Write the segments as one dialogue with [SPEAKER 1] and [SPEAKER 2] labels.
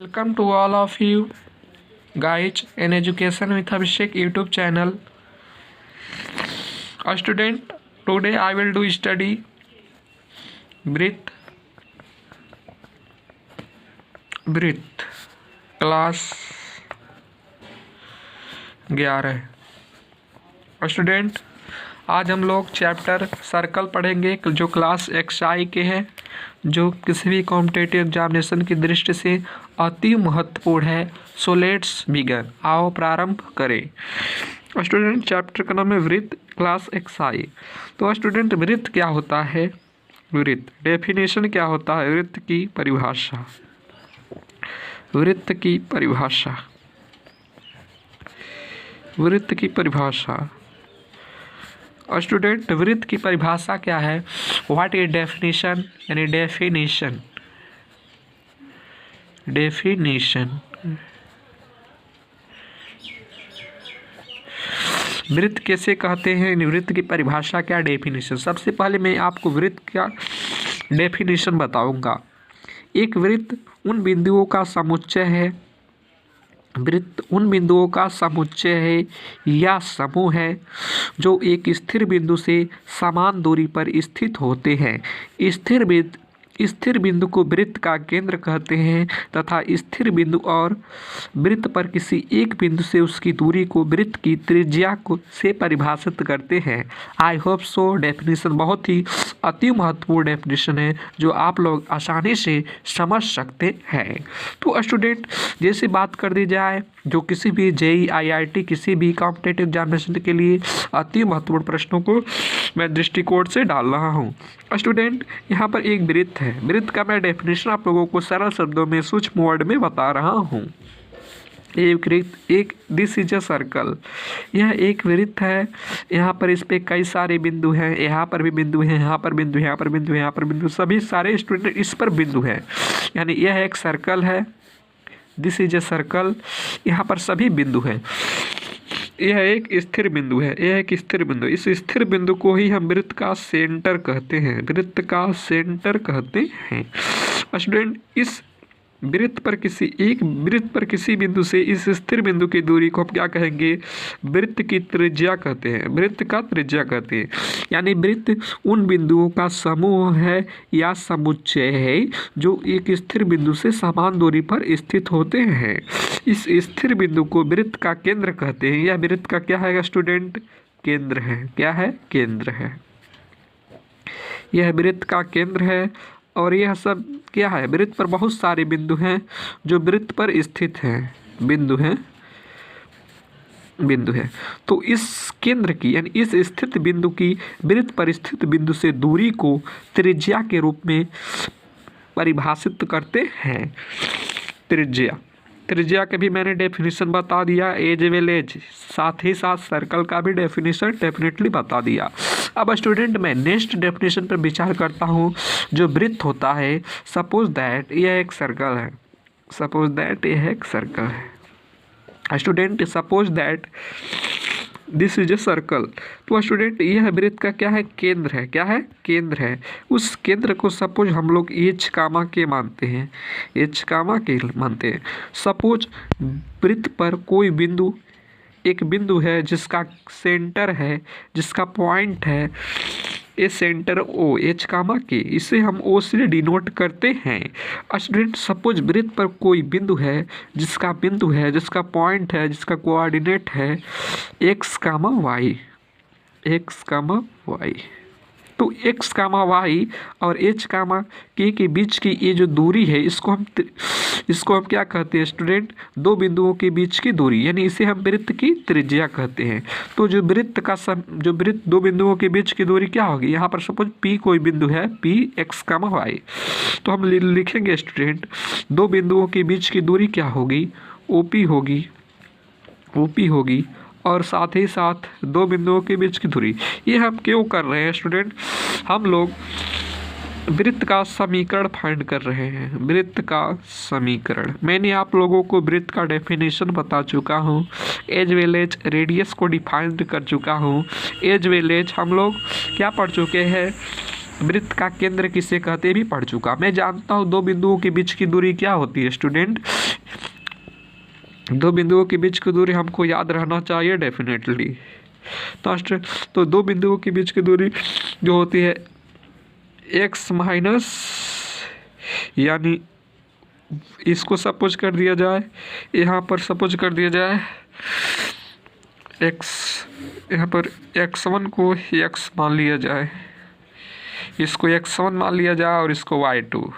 [SPEAKER 1] Welcome to all of you guys in Education with Abhishek YouTube channel. A student, today I will do study breath class 11। Student, आज हम लोग chapter circle पढ़ेंगे जो class XI के हैं, जो किसी भी कॉम्पिटिटिव एग्जामिनेशन की दृष्टि से अति महत्वपूर्ण है। सो लेट्स बिगन, आओ प्रारंभ करें। स्टूडेंट, चैप्टर का नाम है वृत्त, क्लास XI। तो स्टूडेंट, वृत्त क्या होता है? वृत्त डेफिनेशन क्या होता है? वृत्त की परिभाषा, वृत्त की परिभाषा, वृत्त की परिभाषा। स्टूडेंट, वृत्त की परिभाषा क्या है? व्हाट इज डेफिनेशन, यानी डेफिनेशन, डेफिनेशन। वृत्त कैसे कहते हैं? वृत्त की परिभाषा क्या, डेफिनेशन। सबसे पहले मैं आपको वृत्त का डेफिनेशन बताऊंगा। एक वृत्त उन बिंदुओं का समुच्चय है, वृत्त उन बिंदुओं का समुच्चय है या समूह है जो एक स्थिर बिंदु से समान दूरी पर स्थित होते हैं। स्थिर बिंदु को वृत्त का केंद्र कहते हैं तथा स्थिर बिंदु और वृत्त पर किसी एक बिंदु से उसकी दूरी को वृत्त की त्रिज्या को से परिभाषित करते हैं। आई होप सो डेफिनेशन बहुत ही अति महत्वपूर्ण डेफिनेशन है जो आप लोग आसानी से समझ सकते हैं। तो स्टूडेंट, जैसे बात कर दी जाए जो किसी भी JEE IIT किसी भी कॉम्पिटिटिव एग्जामिनेशन के लिए अति महत्वपूर्ण प्रश्नों को मैं दृष्टिकोण से डाल रहा हूँ। स्टूडेंट, यहाँ पर एक वृत्त है, वृत्त का मैं डेफिनेशन आप लोगों को सरल शब्दों में सूक्ष्म वर्ड में बता रहा हूँ। एक दिस इज अ सर्कल, यह एक वृत्त है। यहाँ पर इस पे कई सारे बिंदु हैं, यहाँ पर भी बिंदु हैं, यहाँ पर बिंदु, यहाँ पर बिंदु, यहाँ पर बिंदु, सभी सारे स्टूडेंट इस पर बिंदु हैं, यानी यह एक सर्कल है। दिस इज अ सर्कल, यहाँ पर सभी बिंदु हैं। यह एक स्थिर बिंदु है, यह एक स्थिर बिंदु। इस स्थिर बिंदु को ही हम वृत्त का सेंटर कहते हैं, वृत्त का सेंटर कहते हैं। स्टूडेंट, इस वृत्त पर किसी बिंदु से इस स्थिर बिंदु की दूरी को हम क्या कहेंगे? वृत्त की त्रिज्या कहते हैं, वृत्त का त्रिज्या कहते हैं। यानी वृत्त उन बिंदुओं का समूह है या समुच्चय है जो एक स्थिर बिंदु से समान दूरी पर स्थित होते हैं। इस स्थिर बिंदु को वृत्त का केंद्र कहते हैं। यह वृत्त का क्या है स्टूडेंट? केंद्र है। क्या है? केंद्र है। यह वृत्त का केंद्र है और यह सब क्या है? वृत्त पर बहुत सारे बिंदु हैं जो वृत्त पर स्थित हैं, बिंदु है। तो इस केंद्र की यानी इस स्थित बिंदु की वृत्त पर स्थित बिंदु से दूरी को त्रिज्या के रूप में परिभाषित करते हैं। त्रिज्या के भी मैंने डेफिनेशन बता दिया, एज वेल एज, साथ ही साथ सर्कल का भी डेफिनेशन डेफिनेटली बता दिया। अब स्टूडेंट, मैं नेक्स्ट डेफिनेशन पर विचार करता हूँ जो वृत्त होता है। सपोज दैट यह एक सर्कल है, सपोज दैट यह एक सर्कल है। Student, suppose that this is a circle. तो स्टूडेंट, यह वृत्त का क्या है? केंद्र है। क्या है? केंद्र है। उस केंद्र को सपोज हम लोग H, के मानते हैं, H, के मानते हैं। सपोज वृत्त पर कोई बिंदु, एक बिंदु है जिसका सेंटर है, जिसका पॉइंट है ए सेंटर O, H, के, इसे हम O से डिनोट करते हैं। स्टूडेंट, सपोज वृत्त पर कोई बिंदु है, जिसका पॉइंट है, जिसका कोऑर्डिनेट है x, y, तो x, y और h, k के बीच की ये जो दूरी है इसको हम क्या कहते हैं स्टूडेंट? दो बिंदुओं के बीच की दूरी, यानी इसे हम वृत्त की त्रिज्या कहते हैं। तो जो वृत्त दो बिंदुओं के बीच की दूरी क्या होगी? यहाँ पर सपोज P कोई बिंदु है, P x, y, तो हम लिखेंगे स्टूडेंट दो बिंदुओं के बीच की दूरी क्या होगी? OP होगी और साथ ही साथ दो बिंदुओं के बीच की दूरी। ये हम क्यों कर रहे हैं स्टूडेंट? हम लोग वृत्त का समीकरण फाइंड कर रहे हैं। वृत्त का समीकरण, मैंने आप लोगों को वृत्त का डेफिनेशन बता चुका हूँ, एज वेल एज रेडियस को डिफाइंड कर चुका हूँ, एज वेल एज हम लोग क्या पढ़ चुके हैं? वृत्त का केंद्र किसे कहते भी पढ़ चुका। मैं जानता हूँ दो बिंदुओं के बीच की दूरी क्या होती है स्टूडेंट। दो बिंदुओं के बीच की दूरी हमको याद रहना चाहिए डेफिनेटली। तो दो बिंदुओं के बीच की दूरी जो होती है x माइनस, यानी इसको सपोज कर दिया जाए, यहाँ पर सपोज कर दिया जाए x, यहाँ पर x1 को x मान लिया जाए, इसको x1 मान लिया जाए और इसको y2,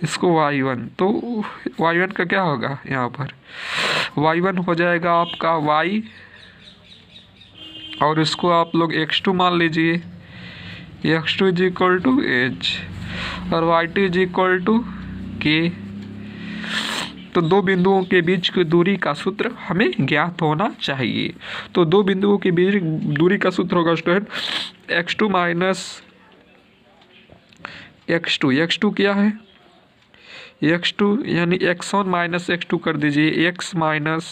[SPEAKER 1] इसको y1। तो y1 का क्या होगा, यहाँ पर y1 हो जाएगा आपका y, और इसको आप लोग x2 मान लीजिए, x2 is equal to h और y2 is equal to k। तो दो बिंदुओं के बीच की दूरी का सूत्र हमें ज्ञात होना चाहिए। तो दो बिंदुओं के बीच दूरी का सूत्र होगा student x2 minus x2। x2 क्या है, x2 यानी x1 माइनस x2 कर दीजिए, x minus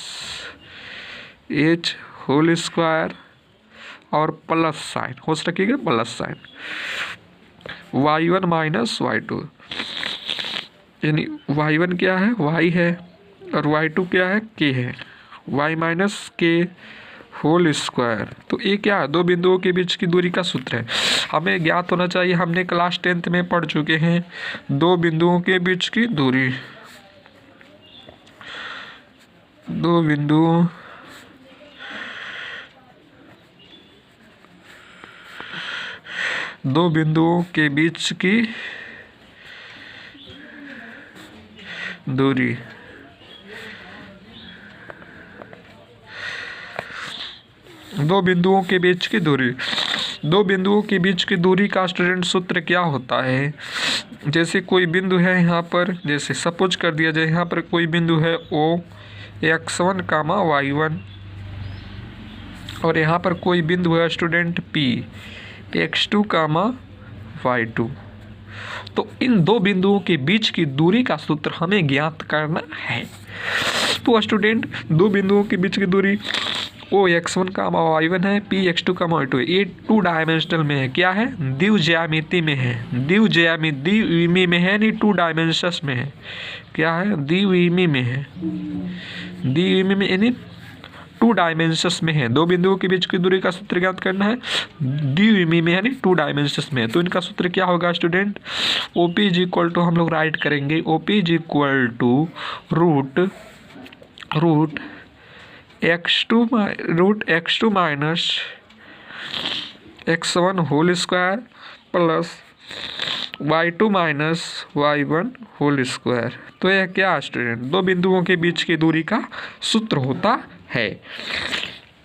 [SPEAKER 1] h whole square और प्लस साइन हो सकेगा, plus sign y1 minus y2, यानी y1 क्या है, y है, और y2 क्या है, k है, y minus k whole square. तो ये क्या है, दो बिंदुओं के बीच की दूरी का सूत्र है, हमें ज्ञात होना चाहिए। हमने क्लास 10th में पढ़ चुके हैं दो बिंदुओं के बीच की दूरी। दो बिंदुओं के बीच की दूरी। दो बिंदुओं के बीच की दूरी, दो बिंदुओं के बीच की दूरी का स्टूडेंट सूत्र क्या होता है। जैसे कोई बिंदु है यहाँ पर, जैसे सपोज कर दिया जाए यहाँ पर कोई बिंदु है O x1 कामा y1, और यहाँ पर कोई बिंदु है स्टूडेंट P x2 कामा y2। तो इन दो बिंदुओं के बीच की दूरी का सूत्र हमें ज्ञात करना है। तो स्टूडेंट दो बिंदुओं के बीच की दूरी O x1 कामा y1 है, P x2 कामा y2 है। ये 2 डायमेंशनल में है, क्या है, द्विज्यामिति में है, द्विविमी में है, नहीं 2 डायमेंशंस में है, क्या है, द्विविमी में है, द्विविमी में यानी 2 डायमेंशंस में है। दो बिंदुओं के बीच की दूरी का सूत्र ज्ञात करना है, द्विविमी में यानी 2 डायमेंशंस में है। तो इनका सूत्र क्या होगा student, OP is equal to, हम लोग राइट करेंगे OP is equal to root x2 minus x1 whole square plus y2 minus y1 whole square. तो यह क्या स्टूडेंट दो बिंदुओं के बीच की दूरी का सूत्र होता है।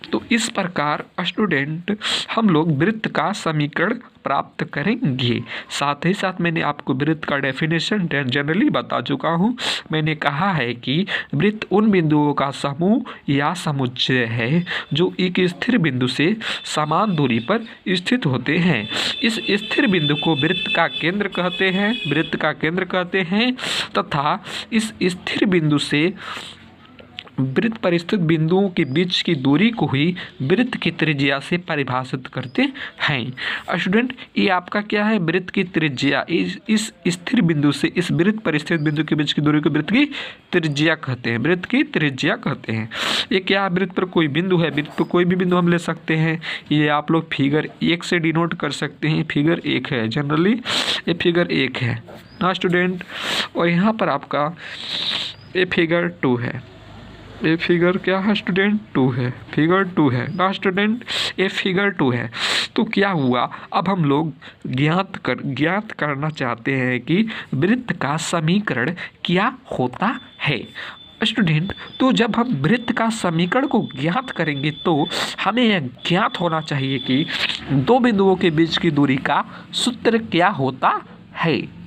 [SPEAKER 1] तो इस प्रकार स्टूडेंट हम लोग वृत्त का समीकरण प्राप्त करेंगे। साथ ही साथ मैंने आपको वृत्त का डेफिनेशन जनरली बता चुका हूँ। मैंने कहा है कि वृत्त उन बिंदुओं का समूह या समुच्चय है जो एक स्थिर बिंदु से समान दूरी पर स्थित होते हैं। इस स्थिर बिंदु को वृत्त का केंद्र कहते हैं, तथा इस स्थिर बिंदु से वृत्त पर स्थित बिंदुओं के बीच की दूरी को ही वृत्त की त्रिज्या से परिभाषित करते हैं। स्टूडेंट ये आपका क्या है, वृत्त की त्रिज्या। इस स्थिर बिंदु से इस वृत्त पर स्थित बिंदु के बीच की दूरी को वृत्त की त्रिज्या कहते हैं। ये क्या है, वृत्त पर कोई बिंदु है, वृत्त पर कोई भी बिंदु हम ले सकते हैं। ये आप लोग फिगर 1 से डिनोट कर सकते हैं, फिगर 1 है, जनरली ये फिगर 1 है ना स्टूडेंट। और यहाँ पर आपका ये फिगर 2 है, ये फिगर क्या है स्टूडेंट, 2 है, फिगर 2 है ना स्टूडेंट, ये फिगर 2 है। तो क्या हुआ, अब हम लोग ज्ञात करना चाहते हैं कि वृत्त का समीकरण क्या होता है स्टूडेंट। तो जब हम वृत्त का समीकरण को ज्ञात करेंगे तो हमें यह ज्ञात होना चाहिए कि दो बिंदुओं के बीच की दूरी का सूत्र क्या होता है।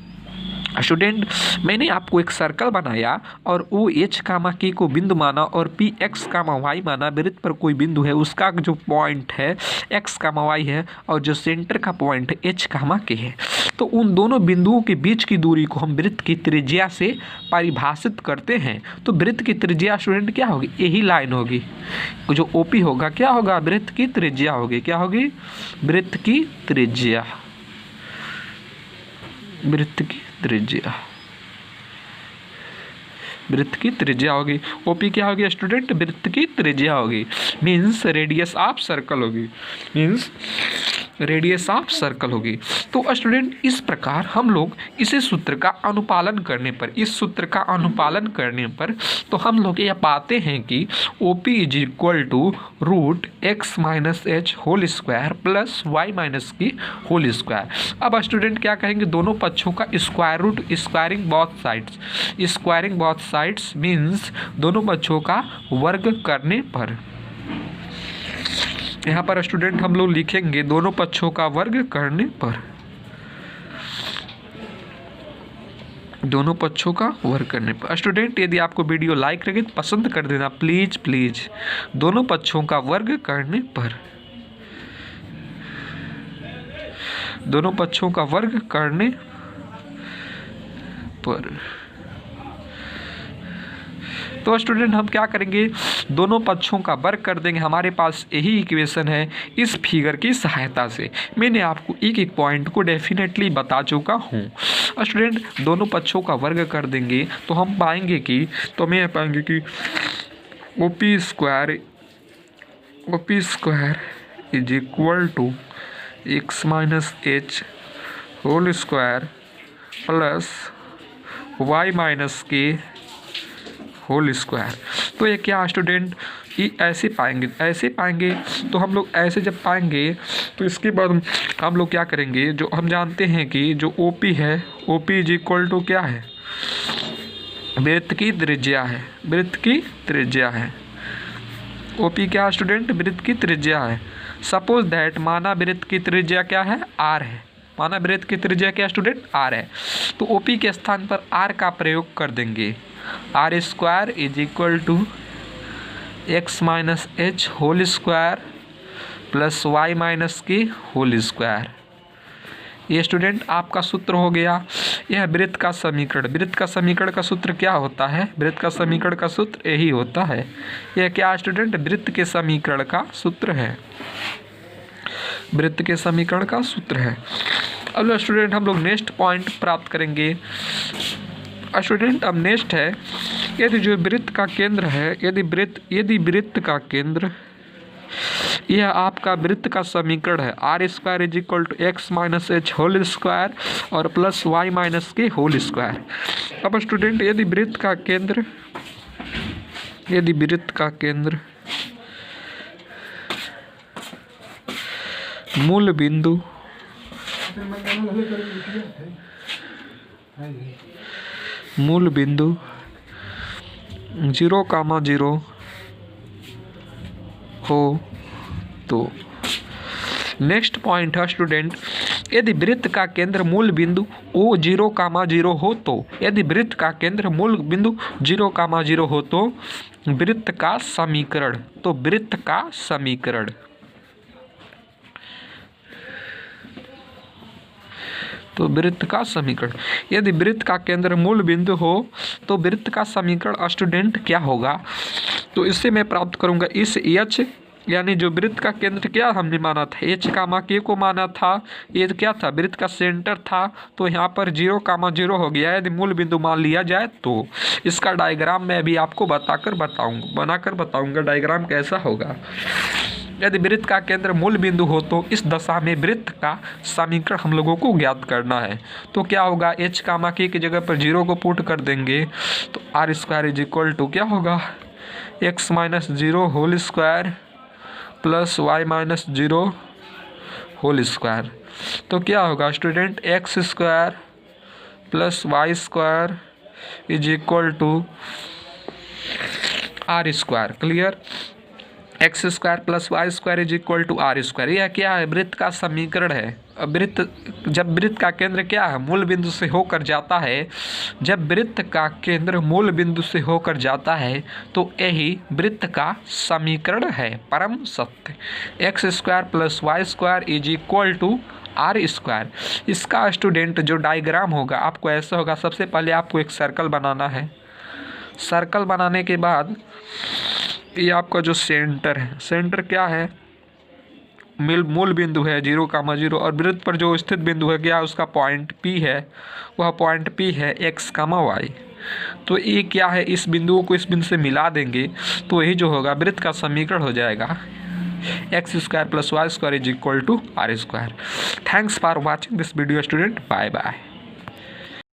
[SPEAKER 1] स्टूडेंट मैंने आपको एक सर्कल बनाया और ओ एच कामा के को बिंदु माना और पी एक्स कामा वाई माना। वृत्त पर कोई बिंदु है, उसका जो पॉइंट है एक्स कामा वाई है और जो सेंटर का पॉइंट है एच कामा के है। तो उन दोनों बिंदुओं के बीच की दूरी को हम वृत्त की त्रिज्या से परिभाषित करते हैं। तो वृत्त की त्रिज्या स्टूडेंट क्या होगी, यही लाइन होगी, जो ओपी होगा क्या होगा, वृत्त की त्रिज्या होगी। क्या होगी, वृत्त की त्रिज्या। वृत्त की त्रिज्या, वृत्त की त्रिज्या होगी। ओपी क्या होगी स्टूडेंट? वृत्त की त्रिज्या होगी, मीन्स रेडियस ऑफ सर्कल होगी, मीन्स रेडियस ऑफ सर्कल होगी। तो स्टूडेंट इस प्रकार हम लोग इसे सूत्र का अनुपालन करने पर, इस सूत्र का अनुपालन करने पर तो हम लोग यह पाते हैं कि OP is equal to root x minus h whole square plus y minus k whole square. अब स्टूडेंट क्या कहेंगे? दोनों पक्षों का square root, squaring both sides, squaring both sides means दोनों पक्षों का वर्ग करने पर। यहाँ पर स्टूडेंट हम लोग लिखेंगे दोनों पक्षों का वर्ग करने पर, दोनों पक्षों का वर्ग करने पर। स्टूडेंट यदि आपको वीडियो लाइक लगे तो पसंद कर देना प्लीज प्लीज। दोनों पक्षों का वर्ग करने पर, दोनों पक्षों का वर्ग करने पर। तो स्टूडेंट हम क्या करेंगे? दोनों पक्षों का वर्ग कर देंगे। हमारे पास यही इक्वेशन है इस फिगर की सहायता से। मैंने आपको एक एक पॉइंट को डेफिनेटली बता चुका हूँ। स्टूडेंट दोनों पक्षों का वर्ग कर देंगे तो हम पाएंगे कि, तो मैं पाएंगे कि OP square is equal to x minus h whole square plus y minus k whole square. तो ये क्या स्टूडेंट? ये ऐसे पाएंगे तो हम लोग ऐसे जब पाएंगे तो इसके बाद हम लोग क्या करेंगे? जो हम जानते हैं कि जो OP है, OP इज इक्वल टू क्या है? वृत्त की त्रिज्या है, वृत्त की त्रिज्या है। OP क्या स्टूडेंट? वृत्त की त्रिज्या है। सपोज दैट माना वृत्त की त्रिज्या क्या है? R है। माना वृत्त की त्रिज्या क्या स्टूडेंट? R है। तो OP के स्थान पर R का प्रयोग कर देंगे। R square is equal to x minus h whole square plus y minus k whole square. ये स्टूडेंट आपका सूत्र हो गया। यह वृत्त का समीकरण, वृत्त का समीकरण का सूत्र क्या होता है? वृत्त का समीकरण का सूत्र यही होता है। यह क्या स्टूडेंट? वृत्त के समीकरण का सूत्र है, वृत्त के समीकरण का सूत्र है। अब स्टूडेंट हम लोग नेक्स्ट पॉइंट प्राप्त करेंगे। स्टूडेंट अब नेक्स्ट है, यदि जो वृत्त का केंद्र है, यदि वृत्त का केंद्र, यह आपका वृत्त का समीकरण है। R square is equal to x minus h whole square और plus y minus k whole square. अब स्टूडेंट यदि वृत्त का केंद्र, यदि वृत्त का केंद्र मूल बिंदु मूल बिंदु 0,0 हो तो नेक्स्ट पॉइंट है स्टूडेंट, यदि वृत्त का केंद्र मूल बिंदु O 0,0 हो तो, यदि वृत्त का केंद्र मूल बिंदु 0,0 हो तो वृत्त का समीकरण, तो वृत्त का समीकरण, तो वृत्त का समीकरण, यदि वृत्त का केंद्र मूल बिंदु हो तो वृत्त का समीकरण स्टूडेंट क्या होगा? तो इससे मैं प्राप्त करूंगा इस H, यानी जो वृत्त का केंद्र क्या हमने माना था? H कामा K को माना था। ये क्या था? वृत्त का सेंटर था। तो यहाँ पर 0,0 हो गया। यदि मूल बिंदु मान लिया जाए तो इसका डायग्राम मैं अभी आपको बनाकर बताऊंगा डायग्राम कैसा होगा। यदि वृत्त का केंद्र मूल बिंदु हो तो इस दशा में वृत्त का समीकरण हम लोगों को ज्ञात करना है। तो क्या होगा? H कामा K की जगह पर 0 को पुट कर देंगे तो R square is equal to क्या होगा? X minus 0 whole square plus y minus 0 whole square. तो क्या होगा student? X square plus y square is equal to R square. Clear? X square plus y square is equal to R square. यह क्या है? वृत्त का समीकरण है। जब वृत्त का केंद्र क्या है? मूल बिंदु से होकर जाता है, जब वृत्त का केंद्र मूल बिंदु से होकर जाता है तो यही वृत्त का समीकरण है, परम सत्य। X square plus y square is equal to R square. इसका स्टूडेंट जो डायग्राम होगा आपको ऐसा होगा। सबसे पहले आपको एक सर्कल बनाना है। सर्कल बनाने के बाद ये आपका जो सेंटर है, सेंटर क्या है? मूल बिंदु है 0, और वृत्त पर जो स्थित बिंदु है क्या उसका पॉइंट P है, वह पॉइंट P है x, y। तो ये क्या है, इस बिंदुओं को इस बिंदु से मिला देंगे तो वही जो होगा वृत्त का समीकरण हो जाएगा x² + y² = r²। Thanks for watching this video student, bye bye.